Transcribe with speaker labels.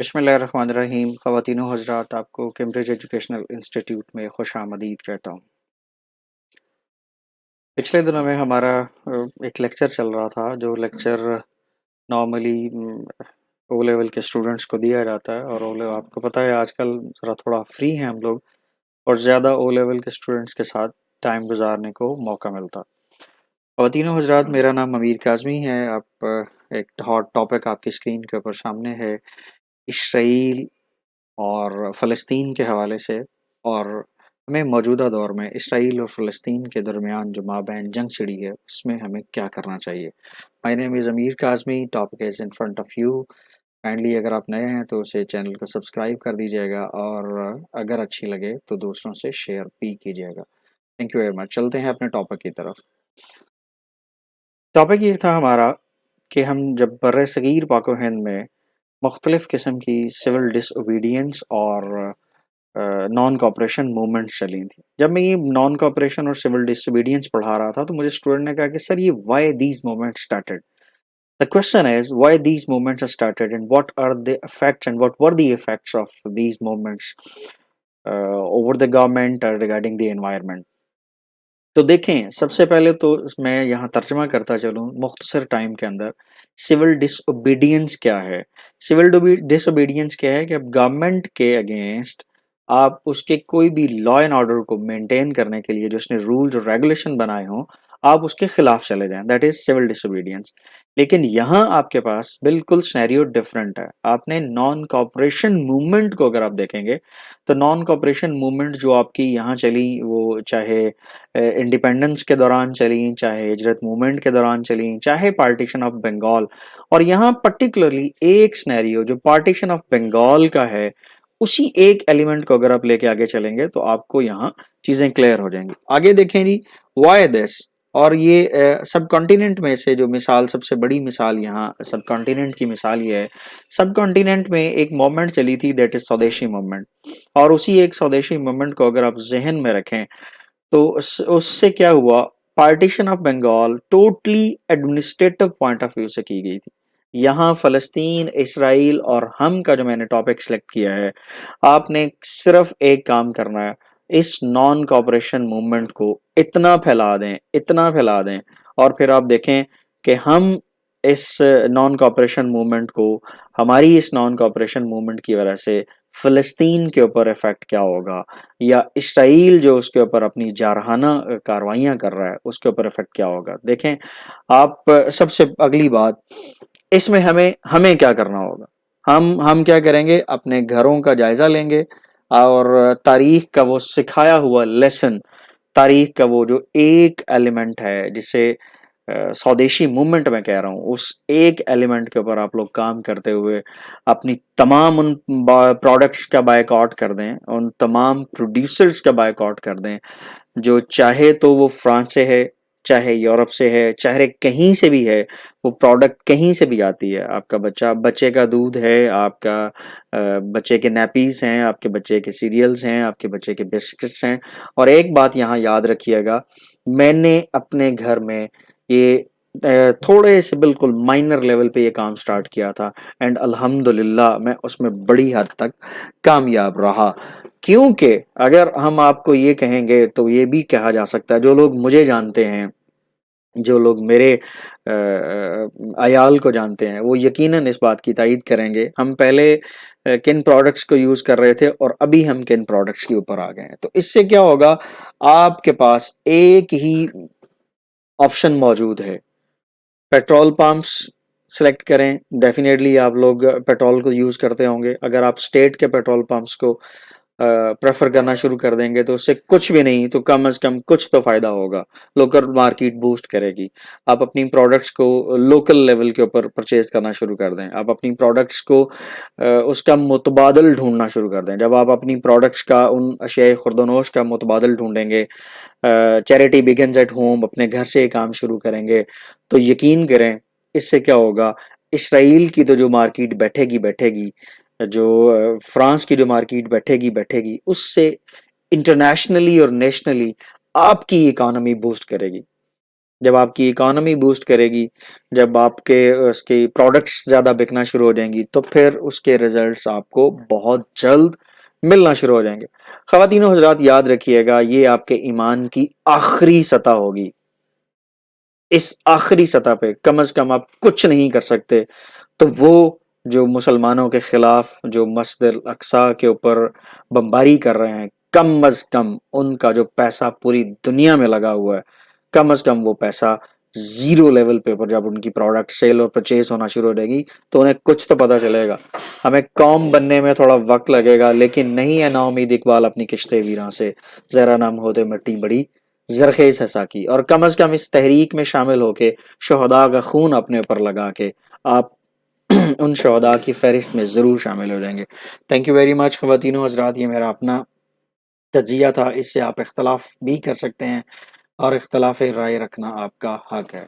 Speaker 1: बिस्मिल्लाहिर्रहमानिर्रहीम। ख़वातीनो हज़रात, आपको Cambridge educational institute में खुश आमदीद कहता हूँ। पिछले दिनों में हमारा एक लेक्चर चल रहा था, जो लेक्चर नॉर्मली ओ लेवल के स्टूडेंट्स को दिया जाता है। और ओ लेवल आपको पता है आजकल ज़रा थोड़ा फ्री हैं हम लोग, और ज़्यादा ओ लेवल के स्टूडेंट्स के साथ टाइम गुजारने को मौका मिलता। ख़वातीनो हज़रात, मेरा नाम अमीर काज़मी है। आप एक हॉट टॉपिक आपकी स्क्रीन के ऊपर सामने है, इसराइल और फ़लस्तीन के हवाले से, और हमें मौजूदा दौर में इसराइल और फ़लस्तीन के दरमियान जो माबैन जंग छिड़ी है, उसमें हमें क्या करना चाहिए। माय नेम इज़ अमीर Kazmi, topic is in front of you. Kindly अगर आप नए हैं तो उसे चैनल को सब्सक्राइब कर दीजिएगा, और अगर अच्छी लगे तो दूसरों से शेयर भी कीजिएगा। Thank you very much. चलते हैं अपने टॉपिक की तरफ। टॉपिक ये था हमारा कि हम जब बर्रे सगीर पाक व हिंद में मुख्तलिफ़ किस्म की सिविल डिसओबीडियंस और नॉन कॉपरेशन मूवमेंट्स चली थी। जब मैं ये नॉन कॉपरेशन और सिविल डिसोबीडियंस पढ़ा रहा था, तो मुझे स्टूडेंट ने कहा कि सर, ये why these movements started. The question is why these movements started and what are the effects and what were the effects of these movements over the government regarding the environment. तो देखें, सबसे पहले तो मैं यहाँ तर्जमा करता चलूँ मुख्तसर टाइम के अंदर। सिविल डिसओबीडियंस क्या है? सिविल डिसओबीडियंस क्या है कि अब गवर्नमेंट के अगेंस्ट आप उसके कोई भी लॉ एंड ऑर्डर को मेंटेन करने के लिए जो उसने रूल्स और रेगुलेशन बनाए हों, आप उसके खिलाफ चले जाएं, दैट इज सिविल डिसोबीडियंस। लेकिन यहाँ आपके पास बिल्कुल सिनेरियो डिफरेंट है। आपने नॉन कॉपरेशन मूवमेंट को अगर आप देखेंगे, तो नॉन कॉपरेशन मूवमेंट जो आपकी यहाँ चली, वो चाहे इंडिपेंडेंस के दौरान चली, चाहे हिजरत मूवमेंट के दौरान चली, चाहे पार्टीशन ऑफ बंगाल, और यहाँ पर्टिकुलरली एक सिनेरियो जो पार्टीशन ऑफ बंगाल का है, उसी एक एलिमेंट को अगर आप लेके आगे चलेंगे तो आपको यहाँ चीजें क्लियर हो जाएंगी। आगे देखें जी, व्हाई दिस। और ये सब कॉन्टिनेंट में से जो मिसाल, सबसे बड़ी मिसाल यहाँ सब कॉन्टिनेंट की मिसाल ये है। सब कॉन्टिनेंट में एक मूवमेंट चली थी, दैट इज स्वदेशी मूवमेंट। और उसी एक स्वदेशी मूवमेंट को अगर आप जहन में रखें, तो उससे क्या हुआ, partition of Bengal totally administrative point of view से की गई थी। यहाँ फलस्तीन, इसराइल और हम का जो मैंने टॉपिक सेलेक्ट किया है, आपने सिर्फ एक काम करना है, इस नॉन कॉपरेशन मूवमेंट को इतना फैला दें, इतना फैला दें, और फिर आप देखें कि हम इस नॉन कॉपरेशन मूवमेंट को, हमारी इस नॉन कॉपरेशन मूवमेंट की वजह से फ़लस्तीन के ऊपर इफेक्ट क्या होगा, या इसराइल जो उसके ऊपर अपनी जारहाना कार्रवाइयाँ कर रहा है उसके ऊपर इफेक्ट क्या होगा। देखें आप, सबसे अगली बात, इसमें हमें हमें क्या करना होगा। हम क्या करेंगे, अपने घरों का जायजा लेंगे, और तारीख का वो सिखाया हुआ लेसन, तारीख का वो जो एक एलिमेंट है जिसे स्वदेशी मूवमेंट में कह रहा हूँ, उस एक एलिमेंट के ऊपर आप लोग काम करते हुए अपनी तमाम उन प्रोडक्ट्स का बायकॉट कर दें, उन तमाम प्रोड्यूसर्स का बायकॉट कर दें, जो चाहे तो वो फ्रांस से है, चाहे यूरोप से है, चाहे कहीं से भी है, वो प्रोडक्ट कहीं से भी आती है। आपका बच्चे का दूध है, आपका बच्चे के नैपीज हैं, आपके बच्चे के सीरियल्स हैं, आपके बच्चे के बिस्किट्स हैं। और एक बात यहाँ याद रखिएगा, मैंने अपने घर में ये थोड़े से बिल्कुल माइनर लेवल पे ये काम स्टार्ट किया था, एंड अल्हम्दुलिल्लाह मैं उसमें बड़ी हद तक कामयाब रहा। क्योंकि अगर हम आपको ये कहेंगे तो ये भी कहा जा सकता है, जो लोग मुझे जानते हैं, जो लोग मेरे अयाल को जानते हैं, वो यकीनन इस बात की तायीद करेंगे, हम पहले किन प्रोडक्ट्स को यूज़ कर रहे थे और अभी हम किन प्रोडक्ट्स के ऊपर आ गए हैं। तो इससे क्या होगा, आपके पास एक ही ऑप्शन मौजूद है, पेट्रोल पंप्स सेलेक्ट करें। डेफिनेटली आप लोग पेट्रोल को यूज़ करते होंगे। अगर आप स्टेट के पेट्रोल पंप्स को प्रेफर करना शुरू कर देंगे, तो उससे कुछ भी नहीं तो कम से कम कुछ तो फ़ायदा होगा, लोकल मार्केट बूस्ट करेगी। आप अपनी प्रोडक्ट्स को लोकल लेवल के ऊपर परचेज करना शुरू कर दें, आप अपनी प्रोडक्ट्स को उसका मुतबादल ढूंढना शुरू कर दें। जब आप अपनी प्रोडक्ट्स का, उन अशिया खुर्दनोश का मुतबादल ढूंढेंगे, चैरिटी बिगिंस एट होम, अपने घर से काम शुरू करेंगे, तो यकीन करें इससे क्या होगा, इसराइल की तो जो मार्केट बैठेगी बैठेगी, जो फ्रांस की जो मार्केट बैठेगी बैठेगी, उससे इंटरनेशनली और नेशनली आपकी इकोनॉमी बूस्ट करेगी। جب آپ کی اکانومی بوسٹ کرے گی، جب آپ کے اس کی پروڈکٹس زیادہ بکنا شروع ہو جائیں گی، تو پھر اس کے ریزلٹس آپ کو بہت جلد ملنا شروع ہو جائیں گے۔ خواتین و حضرات یاد رکھیے گا، یہ آپ کے ایمان کی آخری سطح ہوگی۔ اس آخری سطح پہ کم از کم آپ کچھ نہیں کر سکتے، تو وہ جو مسلمانوں کے خلاف جو مسجد الاقصی کے اوپر بمباری کر رہے ہیں، کم از کم ان کا جو پیسہ پوری دنیا میں لگا ہوا ہے، کم از کم وہ پیسہ زیرو لیول پہ پر جب ان کی پروڈکٹ سیل اور پرچیز ہونا شروع ہو جائے گی تو انہیں کچھ تو پتہ چلے گا۔ ہمیں قوم بننے میں تھوڑا وقت لگے گا، لیکن نہیں ہے نا امید اقبال اپنی کشتے ویراں سے، ذرا نام ہوتے مٹی بڑی زرخیز ہے ساکی۔ اور کم از کم اس تحریک میں شامل ہو کے شہداء کا خون اپنے اوپر لگا کے آپ ان شہداء کی فہرست میں ضرور شامل ہو جائیں گے۔ تھینک یو ویری مچ خواتین و حضرات، یہ میرا اپنا تجزیہ تھا، اس سے آپ اختلاف بھی کر سکتے ہیں اور اختلاف رائے رکھنا آپ کا حق ہے۔